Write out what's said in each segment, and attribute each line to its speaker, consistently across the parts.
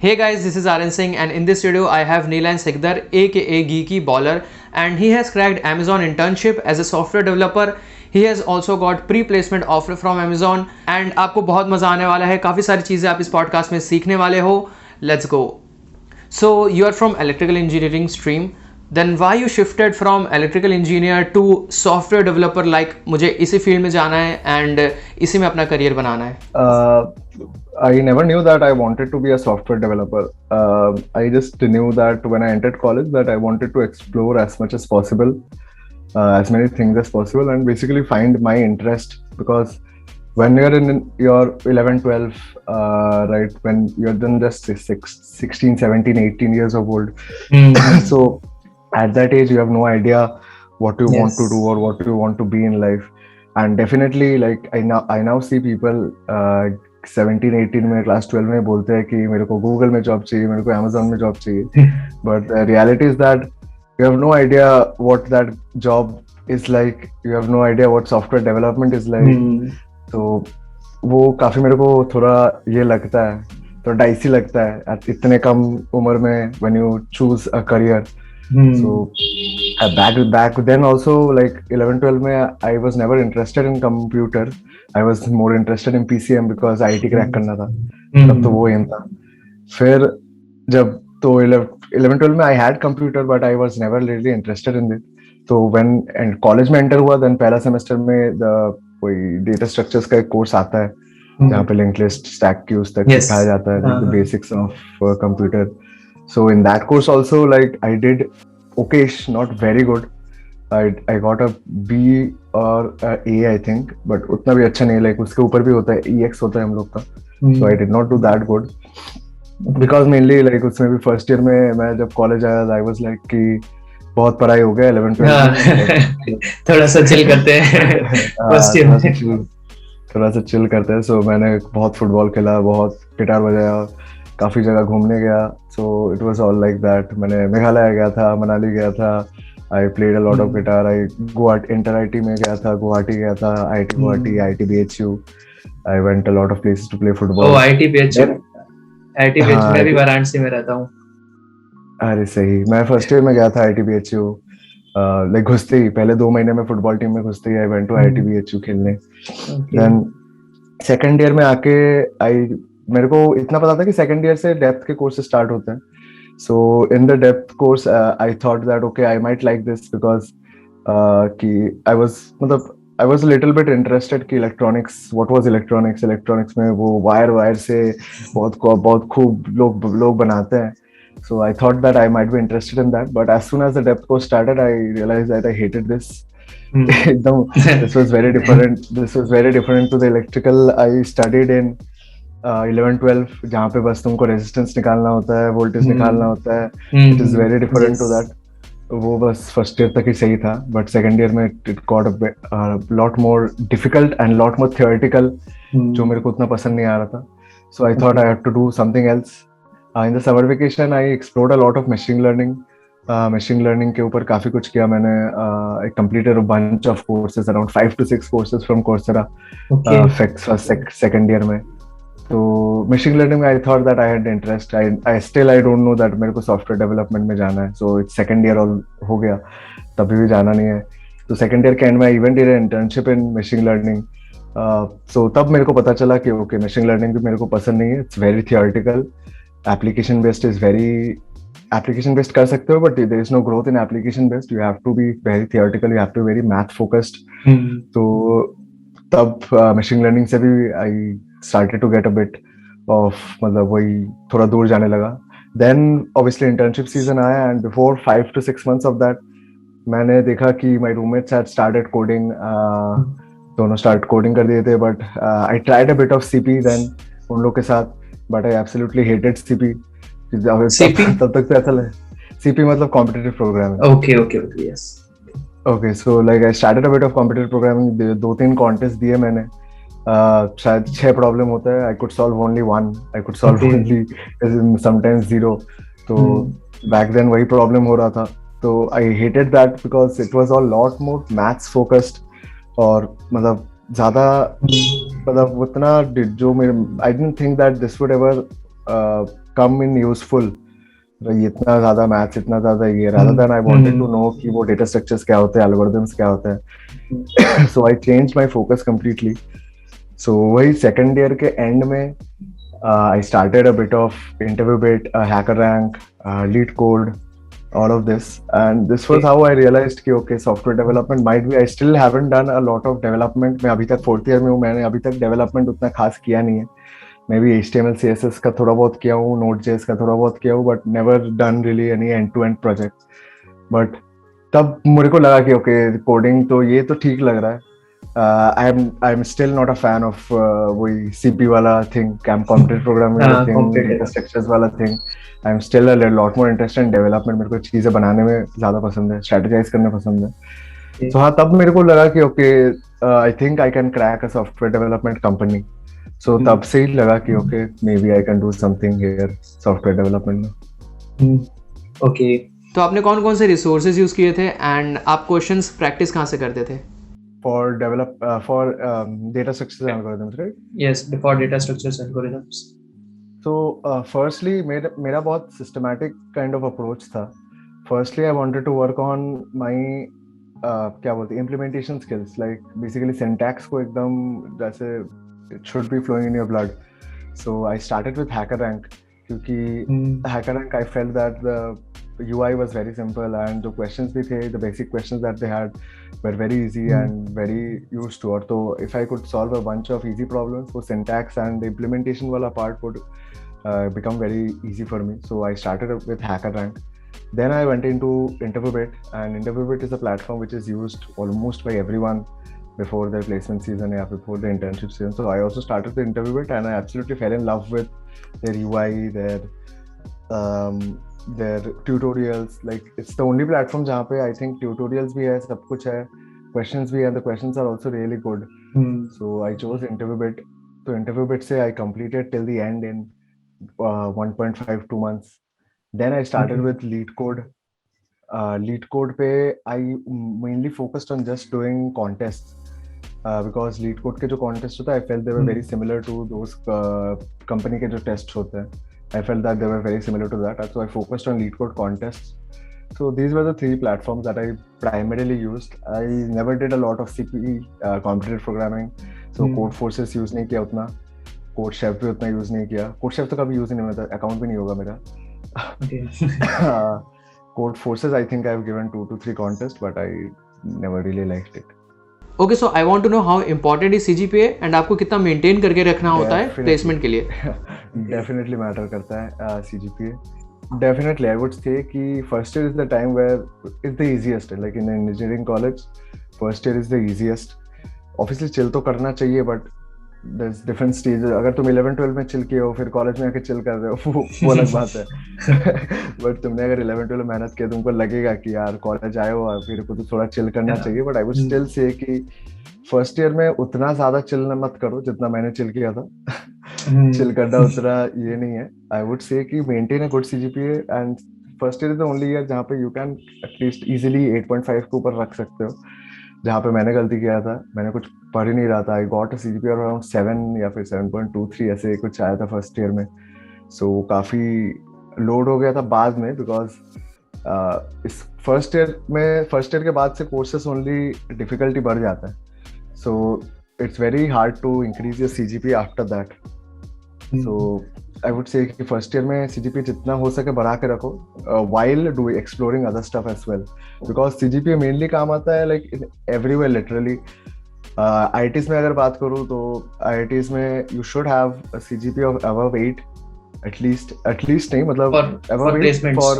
Speaker 1: Hey guys, this is Aryan Singh, and in this video I have Neelan Sikdar aka Geeky Baller, and he has cracked Amazon internship as a software developer. He has also got pre-placement offer from Amazon and आपको बहुत मजा आने वाला है. काफ़ी सारी चीज़ें आप इस पॉडकास्ट में सीखने वाले हो. Let's go. So you are from electrical engineering stream. Then why you shifted from electrical engineer to software developer? Like मुझे इसी फील्ड में जाना है and इसी में अपना करियर बनाना है.
Speaker 2: I never knew that I wanted to be a software developer. I just knew that when I entered college that I wanted to explore as much as possible, as many things as possible, and basically find my interest. Because when you're in your 11, 12, right, when you're then just 16, 17, 18 years of old, so at that age you have no idea what you want to do or what you want to be in life. And definitely, like I now see people 17, 18 में class 12 में बोलते हैं कि मेरे को Google में job चाहिए, मेरे को अमेजोन में जॉब चाहिए, but reality is that you have no idea what that job is like, you have no idea what software development is like. तो वो काफी मेरे को थोड़ा ये लगता है, थोड़ा डाइसी लगता है इतने कम उम्र में when you choose a career. So back then also, like 11, 12 में I was never interested in computer. I was more interested in PCM because IT crack करना था. तब तो वो एम था. फिर जब तो 11, 12 में I had computer but I was never really interested in it. तो when college में enter हुआ, then पहला सेमेस्टर में कोई data structures का एक कोर्स आता है जहाँ पे लिंक लिस्ट स्टैक की उस तक सिखाया जाता है, the basics of computer. So in that course also, like I did okayish, not very good. I got a B or a A, I think, but उतना भी अच्छा नहीं. Like उसके ऊपर भी होता है, EX होता है हम लोग का. So I did not do that good because mainly like उसमें भी first year में मैं जब college आया, I was like कि बहुत पढ़ाई हो गया 11, 12
Speaker 1: थोड़ा सा चिल करते हैं first year में.
Speaker 2: थोड़ा सा चिल करते हैं. So मैंने बहुत फुटबॉल खेला, बहुत गिटार बजाया, काफी जगह घूमने गया. So it was all like that. मैंने मेघालय गया था, मनाली गया था. I played a lot of guitar. I Guwahati inter IIT में गया था, गुवाहाटी गया था, IIT Guwahati, IIT BHU. I went a lot of places to play football.
Speaker 1: Oh, IIT BHU. IIT BHU मैं भी वाराणसी में रहता हूँ.
Speaker 2: अरे सही. मैं फर्स्ट ईयर में गया था आईटी बीएचयू. लाइक घुसते ही पहले 2 महीने में फुटबॉल टीम में घुसते ही I went to IIT BHU खेलने. देन सेकंड ईयर में आके मेरे को इतना पता था कि सेकंड ईयर से डेप्थ के कोर्सेज स्टार्ट होते हैं. So in the depth course I thought that okay I might like this because कि I was little bit interested कि इलेक्ट्रॉनिक्स, व्हाट वाज इलेक्ट्रॉनिक्स में वो वायर से बहुत खूब लोग बनाते हैं. So I thought that I might be interested in that, but as soon as the depth course started I realised that I hated this. एकदम this was very different to the electrical I studied in 11, 12, जहाँ पे बस तुमको resistance निकालना होता है, voltage निकालना होता है. It is very different to that. वो बस फर्स्ट ईयर तक ही सही था, बट सेकंड ईयर में it got a lot more difficult and lot more theoretical, जो मेरे को उतना पसंद नहीं आ रहा था. So I thought I have to do something else. In the summer vacation I explored a lot of machine learning. Machine learning के ऊपर काफी कुछ किया मैंने. I completed a bunch of courses, around 5 to 6 courses from Coursera second year में. तो machine learning में आई thought that I had interest. I don't know that मेरे को सॉफ्टवेयर डेवलपमेंट में जाना है. सो इट्स सेकंड ईयर हो गया, तभी भी जाना नहीं है. तो सेकंड ईयर के एंड में I event internship in machine learning. So तब मेरे को पता चला कि ओके मशीन लर्निंग भी मेरे को पसंद नहीं है. It's very theoretical. Application based कर सकते हो, but there is no growth in application based. You have to be very theoretical, you have to be very math focused. तो तब मशीन लर्निंग से भी आई started to get a bit of, मतलब वही थोड़ा दूर जाने लगा. Then obviously internship season आया, and before 5 to 6 months of that मैंने देखा कि my roommates had started coding. दोनों start coding कर दिए थे, but I tried a bit of CP then उन लोग के साथ, but I absolutely hated CP. तब तक तो ऐसा लगा. CP मतलब competitive programming.
Speaker 1: Okay, yes.
Speaker 2: Okay, so like I started a bit of competitive programming. 2-3 contest दिए मैंने. शायद 6 प्रॉब्लम होता है. I could solve only 1. I could solve only sometimes 0. तो बैक देन वही प्रॉब्लम हो रहा था. तो I hated that because it was all lot more maths focused. और मतलब ज्यादा मतलब उतना जो मेरे I didn't think that this would ever come in useful, ये इतना ज्यादा मैथ्स, इतना ज्यादा ये, rather than I wanted to know कि वो data structures क्या होते हैं, algorithms क्या होते हैं. So I changed my focus completely. So वही second year के end में I started a bit of interview bit, hacker rank, lead code, all of this, and this was how I realized कि okay, software development might be, I still haven't done a lot of development. मैं अभी तक fourth year में हूँ, मैंने अभी तक development उतना खास किया नहीं है. मैं भी HTML CSS का थोड़ा बहुत किया हूँ, Node.js का थोड़ा बहुत किया हूँ, but never done really any end-to-end project. But तब मेरे को लगा कि okay, coding तो ये तो ठीक लग रहा है. I'm still not a fan of वही CP वाला thing, computer programming वाला thing, data structures वाला thing. I'm still a lot more interested in development. मेरे को चीजें बनाने में ज्यादा पसंद है, strategize करने पसंद है. So हाँ, तब मेरे को लगा कि okay, I think I can crack a software development company. So तब से ही लगा कि okay, maybe I can do something here, software development में.
Speaker 3: Okay.
Speaker 1: तो आपने कौन कौन से रिसोर्सेज यूज किए थे एंड आप क्वेश्चंस प्रैक्टिस कहाँ से करते थे?
Speaker 2: For data structures algorithms, right?
Speaker 3: Yes, for data structures algorithms.
Speaker 2: So firstly, मेरा बहुत systematic kind of approach था. Firstly, I wanted to work on my क्या बोलते हैं, implementation skills, like basically syntax को एकदम जैसे it should be flowing in your blood. So I started with HackerRank क्योंकि HackerRank I felt that the UI was very simple and the questions भी थे, the basic questions that they had were very easy and very used to. और तो if I could solve a bunch of easy problems, so syntax and the implementation वाला part would become very easy for me. So I started with HackerRank. Then I went into InterviewBit, and InterviewBit is a platform which is used almost by everyone before their placement season or before the internship season. So I also started with InterviewBit and I absolutely fell in love with their UI, their tutorials. Like it's the only platform जहाँ पे I think tutorials भी है, सब कुछ है, questions भी है, and the questions are also really good. So I chose InterviewBit. So InterviewBit से I completed till the end in 1.52 months. Then I started with LeetCode. LeetCode पे I mainly focused on just doing contests. Because LeetCode के जो contest होता है, I felt they were very similar to those company के जो tests होते हैं. I felt that they were very similar to that. So I focused on LeetCode contests. So these were the three platforms that I primarily used. I never did a lot of CPE, competitive programming. So Codeforces use नहीं किया उतना. CodeChef भी उतना use नहीं किया. CodeChef तो कभी use ही नहीं होता. Account भी नहीं होगा मेरा. Codeforces, I think I've given 2 to 3 contests, but I never really liked it.
Speaker 1: Okay, so I want to know how important is CGPA and आपको कितना मेंटेन करके रखना होता है प्लेसमेंट के लिए?
Speaker 2: Definitely matter करता है CGPA. Definitely, I would say कि first year is the time where it's the easiest. Like in engineering college, first year is the easiest. Obviously, chill तो करना चाहिए, but there's different stages. अगर तुम 11-12 में chill किए हो, फिर कॉलेज में आके chill कर रहे हो, वो अलग बात है. But तुमने अगर 11-12 मेहनत किया, तुमको लगेगा कि यार कॉलेज आए हो और फिर को तो थोड़ा chill करना चाहिए. But I would still say कि फर्स्ट ईयर में उतना ज्यादा चिल मत करो जितना मैंने चिल किया था. चिल करना उतना ये नहीं है. आई वुड से कि maintain a good CGPA and first year is the only year जहाँ पे यू कैन एटलीस्ट इजीली 8.5 के ऊपर रख सकते हो. जहाँ पे मैंने गलती किया था, मैंने कुछ पढ़ ही नहीं रहा था. I got a CGPA around 7 या फिर 7.23 ऐसे कुछ आया था फर्स्ट ईयर में. सो काफी लोड हो गया था बाद में, बिकॉज इस फर्स्ट ईयर के बाद से कोर्सेस ओनली डिफिकल्टी बढ़ जाता है. So it's very hard to increase your CGPA after that. So I would say कि first year में CGPA जितना हो सके बढ़ा के रखो, while doing exploring other stuff as well. Because CGPA mainly काम आता है like everywhere literally. IITs में अगर बात करूँ तो IITs में you should have a CGPA of above 8 at least नहीं, मतलब above 8 for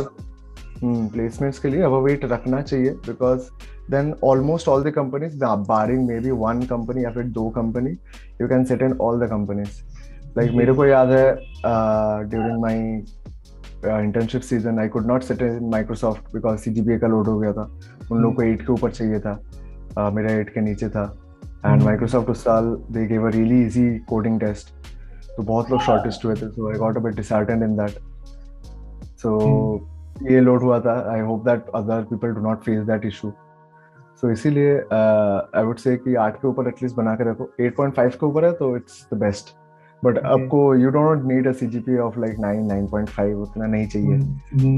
Speaker 2: placements के लिए above 8 रखना चाहिए. Because then almost all the companies, barring maybe one company या फिर 2 company, you can sit in all the companies. Like मेरे को याद है during my internship season I could not sit in Microsoft because CGPA का load हो गया था. उन लोगों को 8 के ऊपर चाहिए था, मेरा 8 के नीचे था. And Microsoft उस साल they gave a really easy coding test, तो बहुत लोग shortlist हुए थे. So I got a bit disheartened in that. So ये लोड हुआ था. I hope that other people do not face that issue. So इसीलिए आई वुड से कि 8 के ऊपर एटलीस्ट बना के रखो. 8.5 के ऊपर है तो it's the best. But
Speaker 3: Okay.
Speaker 2: आपको you don't need a CGPA of like 9, 9.5, उतना नहीं चाहिए,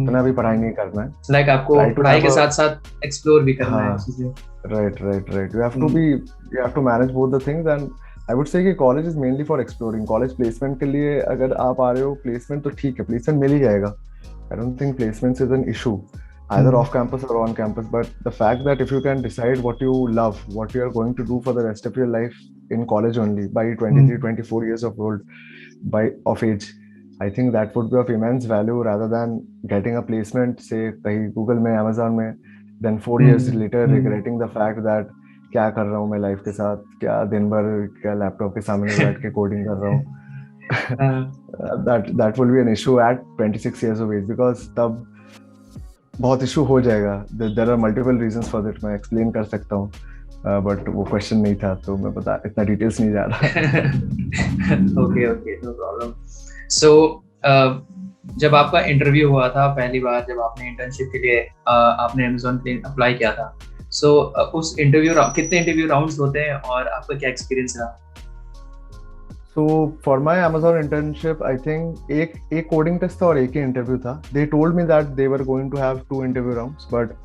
Speaker 2: उतना भी पढ़ाई नहीं करना है.
Speaker 3: Like आपको
Speaker 2: Try to
Speaker 3: पढ़ाई
Speaker 2: have
Speaker 3: के
Speaker 2: a
Speaker 3: साथ साथ एक्सप्लोर भी करना है
Speaker 2: हाँ
Speaker 3: चीजें.
Speaker 2: right. You have to manage both the things, and I would say कि college is mainly for exploring. College placement के लिए अगर आप आ रहे हो placement तो ठीक है, placement मिल ही जाएगा. I don't think placements is an issue, either off campus or on campus. But the fact that if you can decide what you love, what you are going to do for the rest of your life in college only by 23, 24 years of age, I think that would be of immense value rather than getting a placement, say कहीं Google में, Amazon में, then 4 years later regretting the fact that क्या कर रहा हूँ मैं life के साथ, क्या दिन भर क्या लैपटॉप के सामने बैठ के कोडिंग कर रहा हूँ. that will be an issue at 26 years of age, because तब बहुत इशू हो जाएगा. there are multiple reasons for that, मैं explain कर सकता हूँ, बट वो क्वेश्चन नहीं था तो मैं बता इतना डिटेल्स नहीं जा रहा.
Speaker 3: Okay, no problem. So जब आपका इंटरव्यू हुआ था पहली बार, जब आपने इंटर्नशिप के लिए आपने अमेज़न के लिए अप्लाई किया था, सो उस कितने इंटरव्यू राउंड्स होते हैं और आपका क्या एक्सपीरियंस रहा?
Speaker 2: So for my Amazon internship, I think एक coding test था और एक ही interview था. They told me that they were going to have 2 interview rounds, but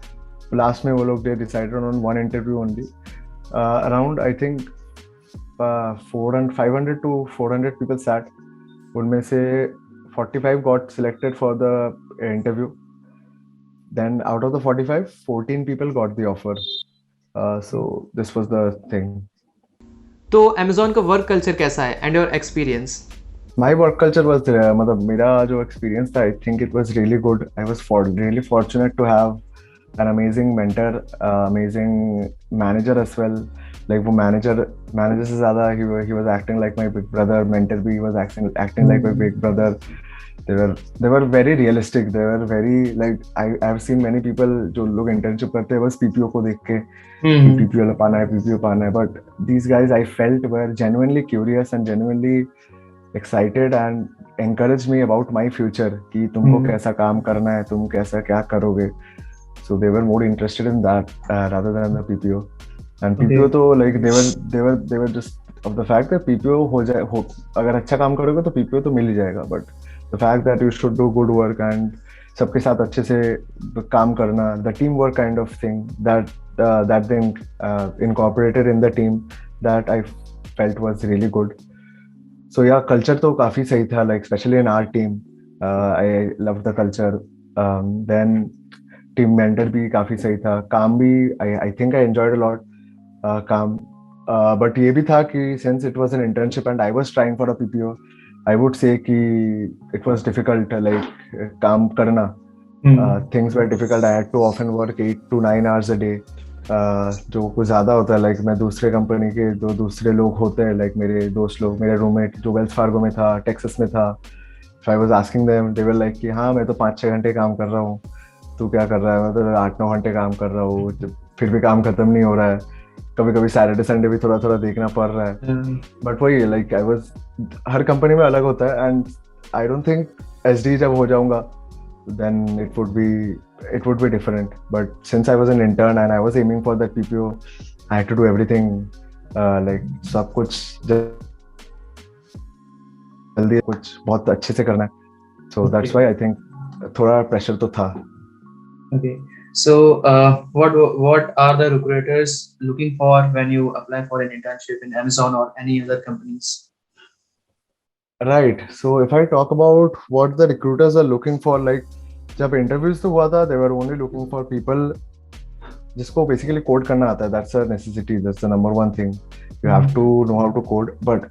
Speaker 2: last में वो लोग they decided on 1 interview only. Around I think 500 to 400 people sat. उनमें से 45 got selected for the interview. Then out of the 45, 14 people got the offer. So this was the thing.
Speaker 1: तो Amazon का work culture कैसा है and your experience?
Speaker 2: My work culture was मतलब मेरा जो experience था, I think it was really good. I was really fortunate to have an amazing mentor, amazing manager as well. Like वो manager से ज़्यादा he was acting like my big brother. Mentor भी was acting like my big brother. They were very realistic. They were very like I've seen many people जो लोग internship करते हैं बस PPO को देख के PPO पाना है. But these guys I felt were genuinely curious and genuinely excited and encouraged me about my future कि तुमको कैसा काम करना है, तुम कैसा क्या करोगे. So they were more interested in that rather than the PPO. And PPO तो like they were just of the fact that PPO अगर अच्छा काम करोगे तो PPO तो मिल ही जाएगा. But the fact that you should do good work and सबके साथ अच्छे से काम करना, the teamwork kind of thing that they incorporated in the team, that I felt was really good. So yeah, culture तो काफी सही था, like especially in our team. I loved the culture. Then team mentor भी काफी सही था. काम भी I think I enjoyed a lot. काम but ये भी था कि since it was an internship and I was trying for a PPO, I would say कि it was difficult, like काम करना. Things were difficult. I had to often work 8 to 9 hours a day. जो कुछ ज़्यादा होता है, like मैं दूसरे कंपनी के जो दूसरे लोग होते हैं, like मेरे दोस्त लोग, मेरे रूममेट जो वेल्स फार्गो में था, टेक्सास में था. So I was asking them, they were like कि हाँ मैं तो 5-6 घंटे काम कर रहा हूँ, तू क्या कर रहा है? मैं तो 8-9 घंटे काम कर रहा हूँ, फिर भी काम खत्म नहीं हो रहा है. कभी कभी सैटरडे संडे भी थोड़ा थोड़ा देखना पड़ रहा है. बट वही like I was, her company में अलग होता है. And I don't think SD जब हो जाऊंगा then it would be different. But since I was an intern and I was aiming for that PPO, I had to do everything like सब कुछ जल्दी कुछ बहुत अच्छे से करना है. So that's why I think थोड़ा pressure तो था.
Speaker 3: Okay. So what are the recruiters looking for when you apply for an internship in Amazon or any other companies?
Speaker 2: Right. So if I talk about what the recruiters are looking for, like जब interviews तो हुआ था, they were only looking for people जिसको basically code करना आता है. That's a necessity. That's the number one thing. You have to know how to code. But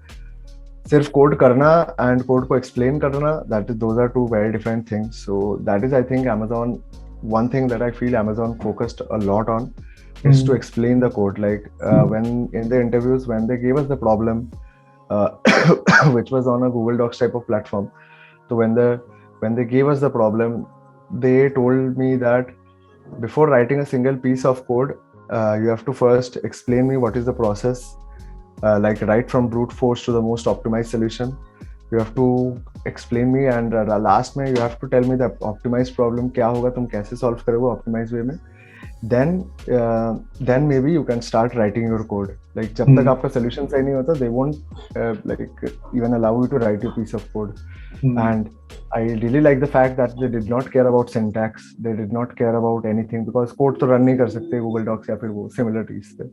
Speaker 2: सिर्फ code करना and code को explain करना, those are two very different things. So that is, I think, Amazon. One thing that I feel Amazon focused a lot on is to explain the code. Like when in the interviews, when they gave us the problem, which was on a Google Docs type of platform. So when they gave us the problem, they told me that before writing a single piece of code, you have to first explain me what is the process, like right from brute force to the most optimized solution. You have to explain me, and last में you have to tell me the optimized problem क्या होगा, तुम कैसे solve करोगे optimized way में. then maybe you can start writing your code. Like जब तक आपका solution सही नहीं होता, they won't like even allow you to write your piece of code. And I really like the fact that they did not care about syntax, they did not care about anything, because code तो run नहीं कर सकते Google Docs या फिर वो similarities पे.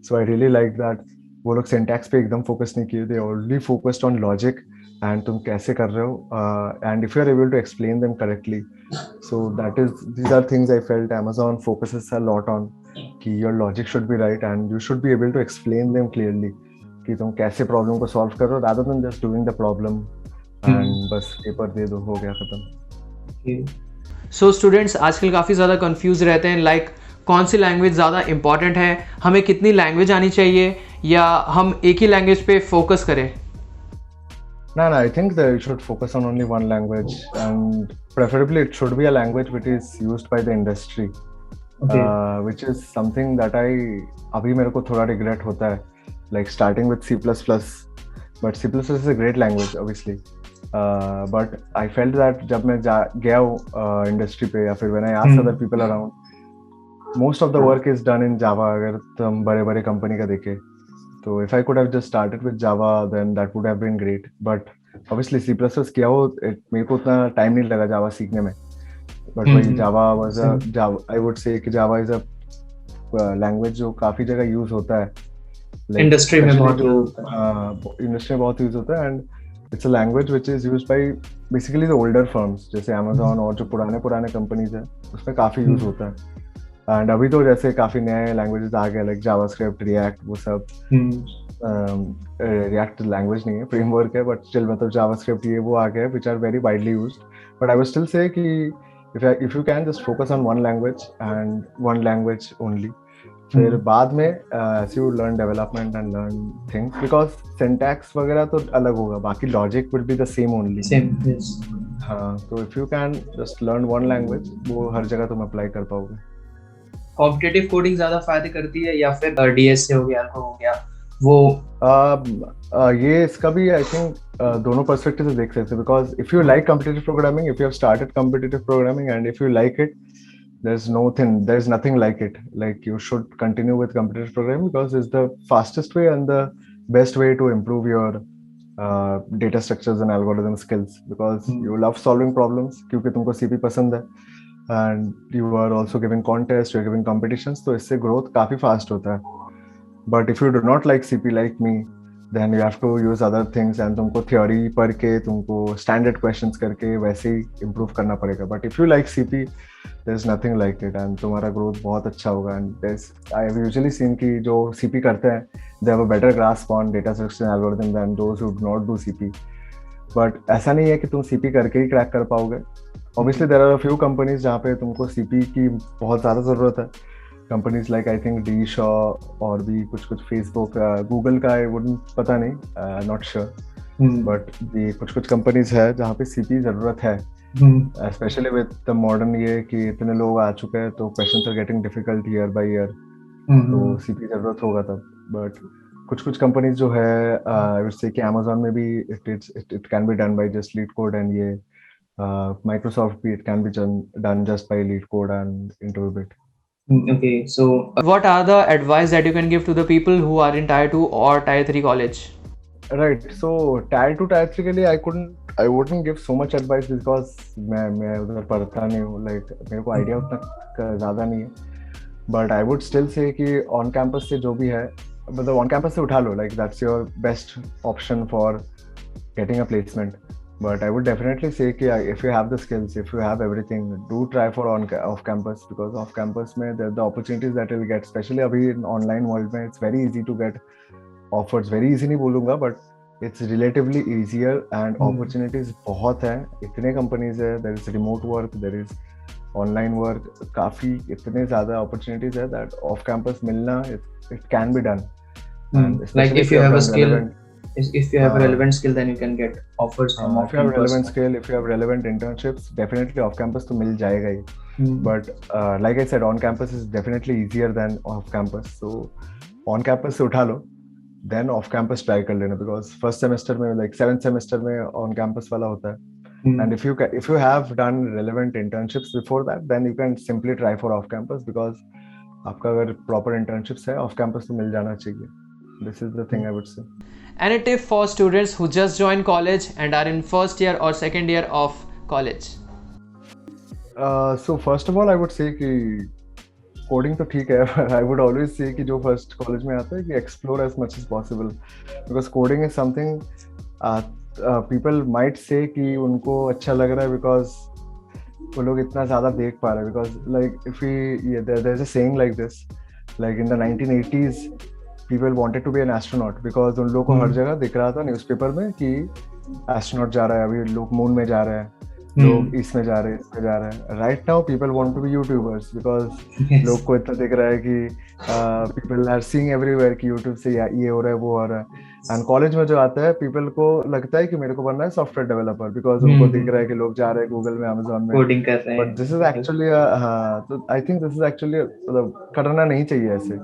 Speaker 2: So I really like that वो लोग syntax पे एकदम focus नहीं किए, they only focused on logic and तुम कैसे कर रहे हो, and if you are able to explain them correctly. So these are things I felt Amazon focuses a lot on, कि your logic should be right and you should be able to explain them clearly कि तुम कैसे problem को solve कर रहे हो, rather than just doing the problem and बस paper दे दो, हो गया खत्म.
Speaker 1: सो स्टूडेंट्स आजकल काफ़ी ज़्यादा कंफ्यूज रहते हैं, लाइक कौन सी लैंग्वेज ज़्यादा इंपॉर्टेंट है, हमें कितनी लैंग्वेज आनी चाहिए, या हम एक ही लैंग्वेज पे फोकस करें.
Speaker 2: No, I think that you should focus on only one language, and preferably it should be a language which is used by the industry.
Speaker 3: Okay.
Speaker 2: Which is something that अभी मेरे को थोड़ा regret होता है, like starting with C++, but C++ is a great language obviously, but I felt that जब मैं गया हूँ industry पे, या फिर when I asked other people around, most of the work is done in Java. अगर तुम बड़े बड़े कंपनी का देखे तो if I could have just started with Java, then that would have been great. But obviously C++ किया हो, मेरे को उतना टाइम नहीं लगा Java सीखने में. But वही Java I would say कि Java is a language जो काफी जगह यूज होता है.
Speaker 3: इंडस्ट्री में बहुत
Speaker 2: यूज होता है, and it's a language which is used by basically the older firms जैसे Amazon और जो पुराने कंपनीज है, उसमें काफी यूज होता है. एंड अभी तो जैसे काफी नए लैंग्वेजेस आ गए, लाइक जावास्क्रिप्ट, रिएक्ट, वो सब. रिएक्ट लैंग्वेज नहीं है, फ्रेमवर्क है, बट स्टिल मतलब जावास्क्रिप्ट ये वो आ गए which are very widely used. But I would still say कि if you can just focus on one language and one language only, फिर बाद में as you learn development and learn things, because syntax वगैरह तो अलग होगा, बाकी logic would be the same only.
Speaker 3: Same, yes.
Speaker 2: हाँ, तो if you can just learn one language, वो हर जगह तुम अप्लाई कर पाओगे.
Speaker 3: कॉम्पिटिटिव कोडिंग ज्यादा फायदे करती है या फिर डीएस से हो गया, अल्फा हो गया, वो
Speaker 2: ये इसका भी आई थिंक दोनों पर्सपेक्टिव से देख सकते हैं, because if you like competitive programming, if you have started competitive programming and if you like it, there is nothing like it. Like you should continue with competitive programming because it's the fastest way and the best way to improve your data structures and algorithm skills, because you love solving problems क्योंकि तुमको CP पसंद है, and you are also giving contests, you are giving competitions, तो इससे growth काफी fast होता है. But if you do not like CP like me, then you have to use other things, and तुमको theory पढ़ के, तुमको standard questions करके वैसे ही improve करना पड़ेगा. But if you like CP, there's nothing like it, and तुम्हारा growth बहुत अच्छा होगा. And I have usually seen कि जो CP करते हैं, they have a better grasp on data structure and algorithm than those who do not do CP. But ऐसा नहीं है कि तुम CP करके ही crack कर पाओगे. Obviously there are a few companies जहाँ पे तुमको CP की बहुत ज़्यादा ज़रूरत है. Companies like I think Dish और भी कुछ Facebook, Google का I wouldn't पता नहीं, not sure. But भी कुछ companies है जहाँ पे CP ज़रूरत है. Especially with the modern ये कि इतने लोग आ चुके हैं, तो questions are getting difficult year by year. तो CP ज़रूरत होगा तब. But कुछ companies जो है, I would say कि Amazon में भी it can be done by just lead code, and ये Microsoft भी it can be done just by lead code and interview bit.
Speaker 3: Okay, so
Speaker 1: what are the advice that you can give to the people who are in tier 2 or tier 3 college?
Speaker 2: Right, so tier 2 tier 3 के लिए I wouldn't give so much advice because मैं उधर पढ़ता नहीं हूँ, like मेरे को idea उतना ज़्यादा नहीं है. But I would still say कि on campus से जो भी है, मतलब on campus से उठा लो, like that's your best option for getting a placement. But I would definitely say कि if you have the skills, if you have everything, do try for off campus, because off campus में the opportunities that you'll get, especially अभी in online world में, it's very easy to get offers. Very easy नहीं बोलूँगा, but it's relatively easier, and opportunities बहुत हैं. इतने companies है, there is remote work, there is online work, काफी इतने ज़्यादा opportunities है that off campus मिलना it can be done.
Speaker 3: Like if you have a skill, if you have a relevant skill, then you can get offers from off campus.
Speaker 2: If you have relevant skill, if you have relevant internships, definitely off campus तो मिल जाएगा ही. But like I said, on campus is definitely easier than off campus. So on campus से उठा लो, then off campus try कर लेना, because first semester में like 7th semester में on campus वाला होता है. And if you have done relevant internships before that, then you can simply try for off campus, because आपका अगर proper internships है off campus तो मिल जाना चाहिए. This is the thing I would say.
Speaker 1: Any tip for students who just joined college and are in first year or second year of college?
Speaker 2: So first of all, I would say कि coding तो ठीक है, I would always say कि जो first college में आता है कि explore as much as possible, because coding is something people might say कि उनको अच्छा लग रहा है बिकॉज वो लोग इतना ज़्यादा देख पा रहे हैं, because like if you there is a saying like this, like in the 1980s people wanted to be an astronaut, because उन लोगों को हर जगह दिख रहा था न्यूज़पेपर में कि एस्ट्रोनॉट जा रहा है, अभी लोग मून में जा रहे हैं, लोग इसमें जा रहे हैं, इसमें जा रहे हैं. Right now people want to be YouTubers, because लोग को इतना दिख रहा है कि पीपल आर सीइंग एवरीवेयर कि यूट्यूब से ये हो रहा है, वो हो रहा है. एंड कॉलेज में जो आता है पीपल को लगता है कि मेरे को बनना है सॉफ्टवेयर डेवलपर, बिकॉज उनको दिख रहा है कि लोग जा रहे हैं गूगल में, अमेजोन में
Speaker 3: कोडिंग कर रहे हैं.
Speaker 2: बट दिस इज एक्चुअली हाँ, तो I think this is actually मतलब करना नहीं चाहिए ऐसे,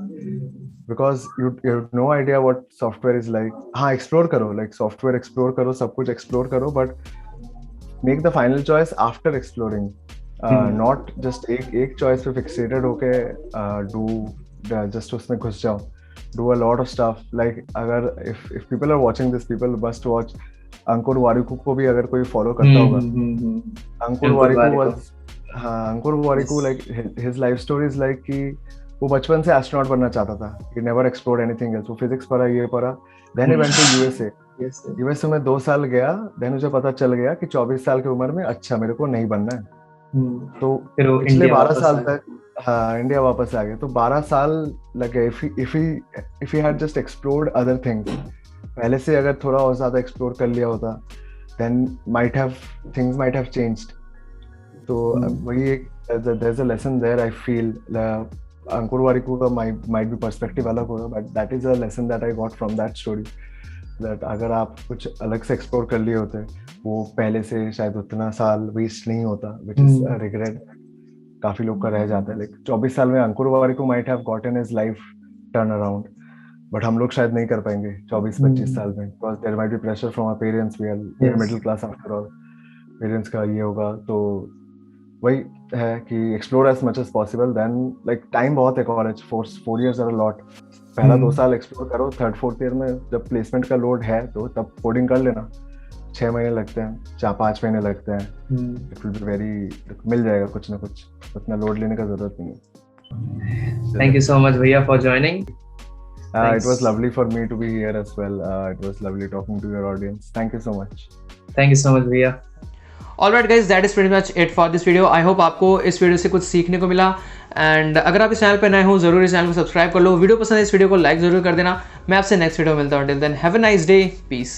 Speaker 2: because you have no idea what software is like. हाँ, एक्सप्लोर करो, लाइक सॉफ्टवेयर एक्सप्लोर करो, सब कुछ एक्सप्लोर करो, but make the final choice after exploring, not just एक choice पे fixated होके do just उसमें घुस जाओ. Do a lot of stuff, like अगर if people are watching this, people must watch अंकुर वारिकू को भी अगर कोई follow करता होगा. अंकुर Warikoo was Ankur Warikoo like his life story is like कि वो बचपन से एस्ट्रोनॉट बनना चाहता था. He never explored anything else. वो फिजिक्स पढ़ा, ये पढ़ा, then he went to USA. USA में 2 साल गया, देन मुझे पता चल गया कि 24 साल की उम्र में अच्छा मेरे को नहीं बनना है, तो पिछले 12 साल तक हाँ इंडिया वापस आ गया. तो 12 साल लगे. If he had just explored other things, पहले से अगर थोड़ा और ज्यादा एक्सप्लोर कर लिया होता, then things might have changed. तो वही एक there is a lesson there. I feel Ankur Warikoo का माइट बी पर्सपेक्टिव अलग होगा, but that is a lesson that I got from that story, that अगर आप कुछ अलग से एक्सप्लोर कर लिए होते, वो पहले से शायद उतना साल वेस्ट नहीं होता, विच इज रिग्रेट काफी लोग का रह जाता है. लाइक 24 साल में Ankur Warikoo might have gotten his life turn around, but हम लोग शायद नहीं कर पाएंगे 24-25 साल में, because there might be pressure from our parents. We are middle class after all, parents का ये होगा. तो वही है कि explore as much as possible. Then like time बहुत है college, 4 years are a lot. पहला 2 साल एक्सप्लोर करो, 3rd-4th ईयर में जब प्लेसमेंट का लोड है तो तब कोडिंग कर लेना. 6 महीने लगते हैं, 4-5 महीने लगते हैं. इट विल बी वेरी, मिल जाएगा कुछ ना कुछ, उतना लोड लेने का जरूरत नहीं है.
Speaker 3: थैंक यू सो मच भैया for joining.
Speaker 2: It was lovely for me to be here as well. It was lovely talking to your audience. Thank you so much.
Speaker 3: Thank you so much भैया.
Speaker 1: Alright guys, that is pretty much it for this video. I hope आपको इस video से कुछ सीखने को मिला, and अगर आप इस चैनल पर नए हो जरूर इस चैनल को सब्सक्राइब कर लो. वीडियो पसंद है इस वीडियो को लाइक जरूर कर देना. मैं आपसे नेक्स्ट वीडियो में मिलता हूँ. Till then have a nice day. Piece.